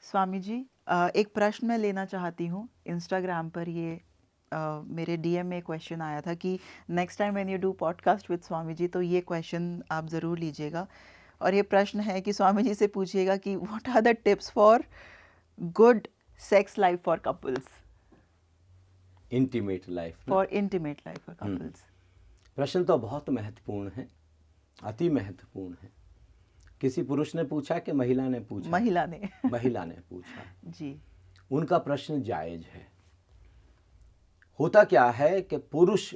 स्वामी जी, एक प्रश्न मैं लेना चाहती हूँ। इंस्टाग्राम पर ये मेरे डीएम में क्वेश्चन आया था कि next time when you do podcast with Swami ji तो ये क्वेश्चन आप ज़रूर लीजिएगा। और ये प्रश्न है कि स्वामी जी से पूछिएगा कि what are the tips for good sex life for couples, intimate life ना। For intimate life for couples. प्रश्न तो बहुत महत्वपूर्ण है, अति महत्वपूर्ण है। किसी पुरुष ने पूछा कि महिला ने पूछा? महिला ने महिला ने पूछा जी। उनका प्रश्न जायज है। होता क्या है कि पुरुष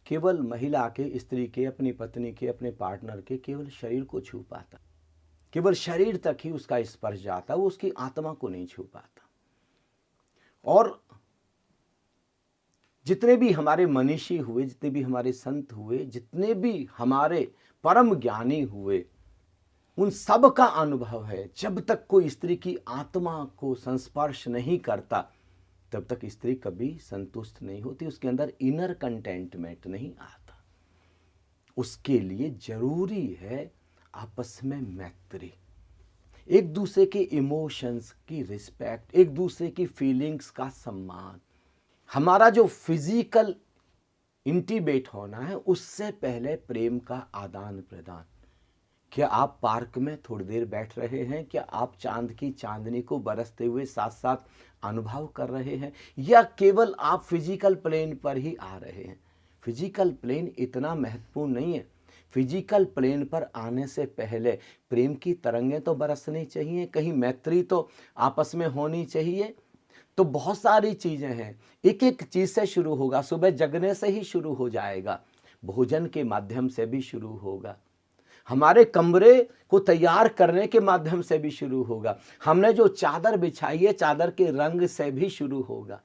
केवल महिला के, स्त्री के, अपनी पत्नी के, अपने पार्टनर के केवल शरीर को छू पाता, केवल शरीर तक ही उसका स्पर्श जाता, वो उसकी आत्मा को नहीं छू पाता। और जितने भी हमारे मनीषी हुए, जितने भी हमारे संत हुए, जितने भी हमारे परम ज्ञानी हुए, उन सब का अनुभव है जब तक कोई स्त्री की आत्मा को संस्पर्श नहीं करता तब तक स्त्री कभी संतुष्ट नहीं होती, उसके अंदर इनर कंटेंटमेंट नहीं आता। उसके लिए जरूरी है आपस में मैत्री, एक दूसरे के इमोशंस की रिस्पेक्ट, एक दूसरे की फीलिंग्स का सम्मान। हमारा जो फिजिकल इंटीमेट होना है उससे पहले प्रेम का आदान प्रदान। क्या आप पार्क में थोड़ी देर बैठ रहे हैं? क्या आप चांद की चांदनी को बरसते हुए साथ साथ अनुभव कर रहे हैं, या केवल आप फिजिकल प्लेन पर ही आ रहे हैं? फिजिकल प्लेन इतना महत्वपूर्ण नहीं है। फिजिकल प्लेन पर आने से पहले प्रेम की तरंगें तो बरसनी चाहिए, कहीं मैत्री तो आपस में होनी चाहिए। तो बहुत सारी चीजें हैं, एक एक चीज से शुरू होगा। सुबह जगने से ही शुरू हो जाएगा, भोजन के माध्यम से भी शुरू होगा, हमारे कमरे को तैयार करने के माध्यम से भी शुरू होगा, हमने जो चादर बिछाई है चादर के रंग से भी शुरू होगा,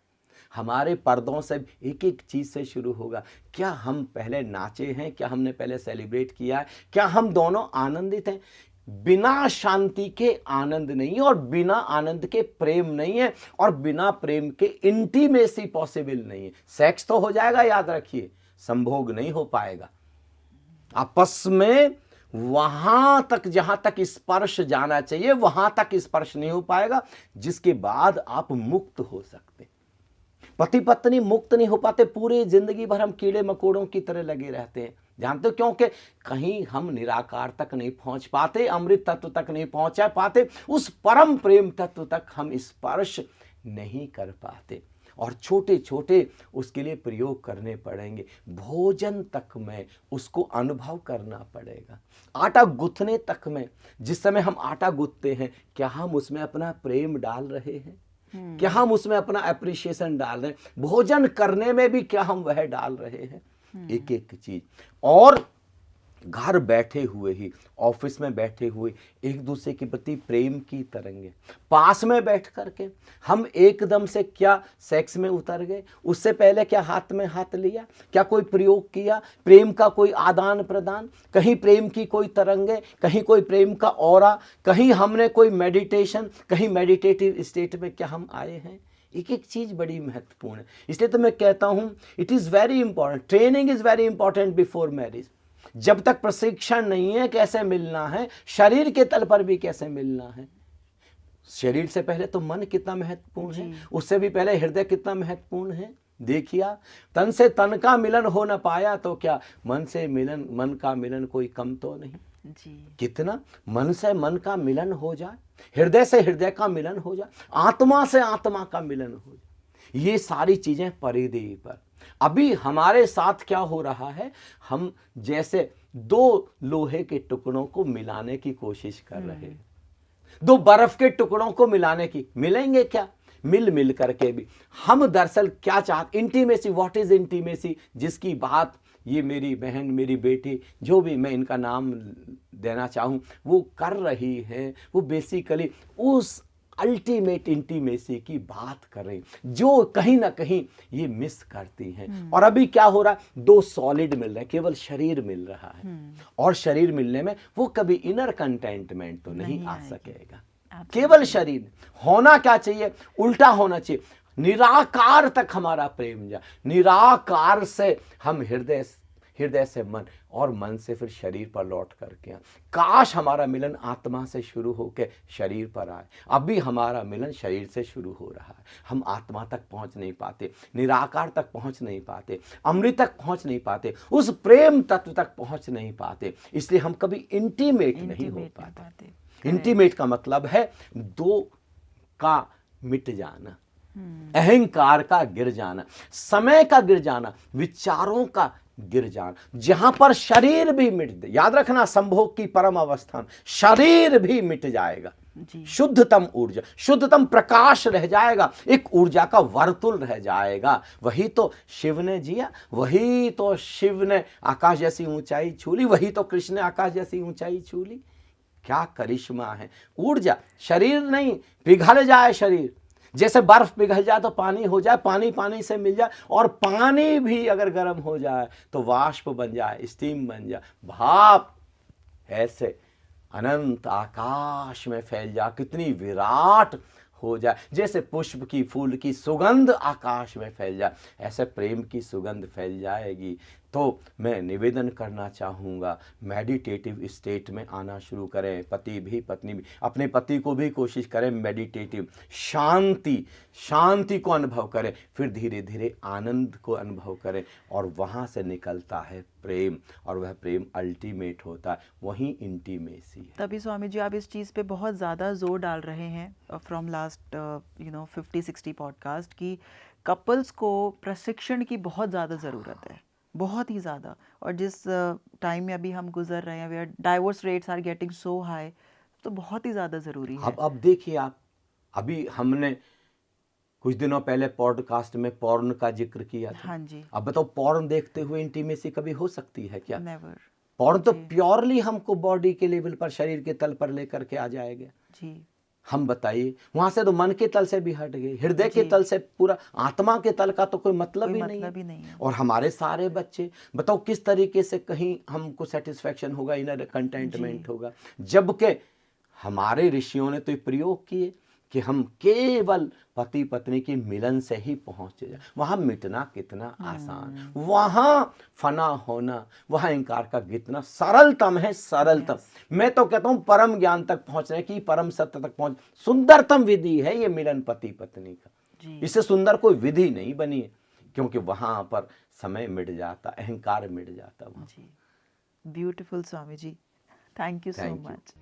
हमारे पर्दों से, एक एक चीज से शुरू होगा। क्या हम पहले नाचे हैं? क्या हमने पहले सेलिब्रेट किया है? क्या हम दोनों आनंदित हैं? बिना शांति के आनंद नहीं, और बिना आनंद के प्रेम नहीं है, और बिना प्रेम के इंटीमेसी पॉसिबल नहीं है। सेक्स तो हो जाएगा, याद रखिए, संभोग नहीं हो पाएगा। आपस में वहां तक, जहां तक स्पर्श जाना चाहिए वहां तक स्पर्श नहीं हो पाएगा, जिसके बाद आप मुक्त हो सकते। पति पत्नी मुक्त नहीं हो पाते, पूरी जिंदगी भर हम कीड़े मकोड़ों की तरह लगे रहते हैं। जानते हो क्योंकि कहीं हम निराकार तक नहीं पहुंच पाते, अमृत तत्व तक नहीं पहुंच पाते, उस परम प्रेम तत्व तक हम स्पर्श नहीं कर पाते। और छोटे छोटे उसके लिए प्रयोग करने पड़ेंगे। भोजन तक में उसको अनुभव करना पड़ेगा। आटा गूंथने तक में, जिस समय हम आटा गूंथते हैं, क्या हम उसमें अपना प्रेम डाल रहे हैं? क्या हम उसमें अपना एप्रिशिएशन डाल रहे हैं? भोजन करने में भी क्या हम वह डाल रहे हैं? एक एक चीज। और घर बैठे हुए ही, ऑफिस में बैठे हुए एक दूसरे के प्रति प्रेम की तरंगे, पास में बैठ करके हम एकदम से क्या सेक्स में उतर गए? उससे पहले क्या हाथ में हाथ लिया? क्या कोई प्रयोग किया? प्रेम का कोई आदान प्रदान? कहीं प्रेम की कोई तरंगे, कहीं कोई प्रेम का ऑरा, कहीं हमने कोई मेडिटेशन, कहीं मेडिटेटिव स्टेट में क्या हम आए हैं? एक एक चीज बड़ी महत्वपूर्ण है। इसलिए तो मैं कहता हूं, it is very important, training is very important before marriage. जब तक प्रशिक्षण नहीं है कैसे मिलना है, शरीर के तल पर भी कैसे मिलना है। शरीर से पहले तो मन कितना महत्वपूर्ण है, उससे भी पहले हृदय कितना महत्वपूर्ण है। देखिए, तन से तन का मिलन हो न पाया तो क्या मन से मिलन, मन का मिलन कोई कम तो नहीं जी। कितना मन से मन का मिलन हो जाए, हृदय से हृदय का मिलन हो जाए, आत्मा से आत्मा का मिलन हो जाए, ये सारी चीजें परिधि पर। अभी हमारे साथ क्या हो रहा है, हम जैसे दो लोहे के टुकड़ों को मिलाने की कोशिश कर रहे हैं, दो बर्फ के टुकड़ों को मिलाने की, मिलेंगे क्या? मिल करके भी हम दरअसल क्या चाहते? इंटीमेसी। What is intimacy? जिसकी बात ये मेरी बहन, मेरी बेटी, जो भी मैं इनका नाम देना चाहूं, वो कर रही है, वो बेसिकली उस अल्टीमेट इंटीमेसी की बात कर रही, जो कहीं ना कहीं ये मिस करती हैं। और अभी क्या हो रहा है, दो सॉलिड मिल रहे हैं, केवल शरीर मिल रहा है, और शरीर मिलने में वो कभी इनर कंटेंटमेंट तो नहीं आ सकेगा। केवल शरीर होना क्या चाहिए, उल्टा होना चाहिए, निराकार तक हमारा प्रेम जा, निराकार से हम हृदय से मन और मन से फिर शरीर पर लौट करके आए। काश हमारा मिलन आत्मा से शुरू होकर शरीर पर आए। अभी हमारा मिलन शरीर से शुरू हो रहा है, हम आत्मा तक पहुंच नहीं पाते, निराकार तक पहुंच नहीं पाते, अमृत तक पहुंच नहीं पाते, उस प्रेम तत्व तक पहुंच नहीं पाते, इसलिए हम कभी इंटीमेट नहीं हो पाते। इंटीमेट का मतलब है दो का मिट जाना, अहंकार का गिर जाना, समय का गिर जाना, विचारों का गिर जाना, जहां पर शरीर भी मिट, याद रखना संभोग की परम अवस्था में शरीर भी मिट जाएगा, शुद्धतम ऊर्जा, शुद्धतम प्रकाश रह जाएगा, एक ऊर्जा का वर्तुल रह जाएगा। वही तो शिव ने जिया, वही तो शिव ने आकाश जैसी ऊंचाई छू ली, वही तो कृष्ण ने आकाश जैसी ऊंचाई छू ली। क्या करिश्मा है। ऊर्जा, शरीर नहीं, पिघल जाए शरीर, जैसे बर्फ पिघल जाए तो पानी हो जाए, पानी पानी से मिल जाए, और पानी भी अगर गर्म हो जाए तो वाष्प बन जाए, स्टीम बन जाए, भाप ऐसे अनंत आकाश में फैल जाए, कितनी विराट हो जाए। जैसे पुष्प की, फूल की सुगंध आकाश में फैल जाए, ऐसे प्रेम की सुगंध फैल जाएगी। तो मैं निवेदन करना चाहूँगा, मेडिटेटिव स्टेट में आना शुरू करें। पति भी पत्नी भी, अपने पति को भी कोशिश करें मेडिटेटिव, शांति को अनुभव करें, फिर धीरे धीरे आनंद को अनुभव करें, और वहाँ से निकलता है प्रेम, और वह प्रेम अल्टीमेट होता है, वहीं इंटीमेसी है। तभी स्वामी जी आप इस चीज़ पे बहुत ज़्यादा जोर डाल रहे हैं फ्रॉम लास्ट 50-60 पॉडकास्ट की कपल्स को प्रशिक्षण की बहुत ज़्यादा ज़रूरत है, बहुत ही ज़्यादा। और जिस टाइम में अभी हम गुजर रहे हैं, where divorce rates are getting so high, तो बहुत ही ज़्यादा ज़रूरी है। अब देखिए आप, अभी हमने कुछ दिनों पहले पॉडकास्ट में पॉर्न का जिक्र किया था। हाँ जी। अब बताओ, पॉर्न देखते हुए इंटीमेसी कभी हो सकती है क्या? नेवर। पॉर्न तो प्योरली हमको बॉडी के लेवल पर, शरीर के तल पर लेकर के आ जाएगा जी। हम बताइए, वहां से तो मन के तल से भी हट गए, हृदय के तल से, पूरा आत्मा के तल का तो कोई मतलब ही नहीं है। और हमारे सारे बच्चे, बताओ किस तरीके से कहीं हमको सेटिस्फेक्शन होगा, इनर कंटेंटमेंट होगा, जबकि हमारे ऋषियों ने तो प्रयोग किए कि हम केवल पति पत्नी के मिलन से ही पहुंचे जाए। वहां मिटना कितना आसान, वहां फना होना, वहां इंकार का कितना सरलतम है, सरलतम। मैं तो कहता हूं परम ज्ञान तक पहुंचने की, परम सत्य तक पहुंच, सुंदरतम विधि है ये मिलन पति पत्नी का। इससे सुंदर कोई विधि नहीं बनी है, क्योंकि वहां पर समय मिट जाता, अहंकार मिट जाता वहां। Beautiful Swami ji, thank you so much.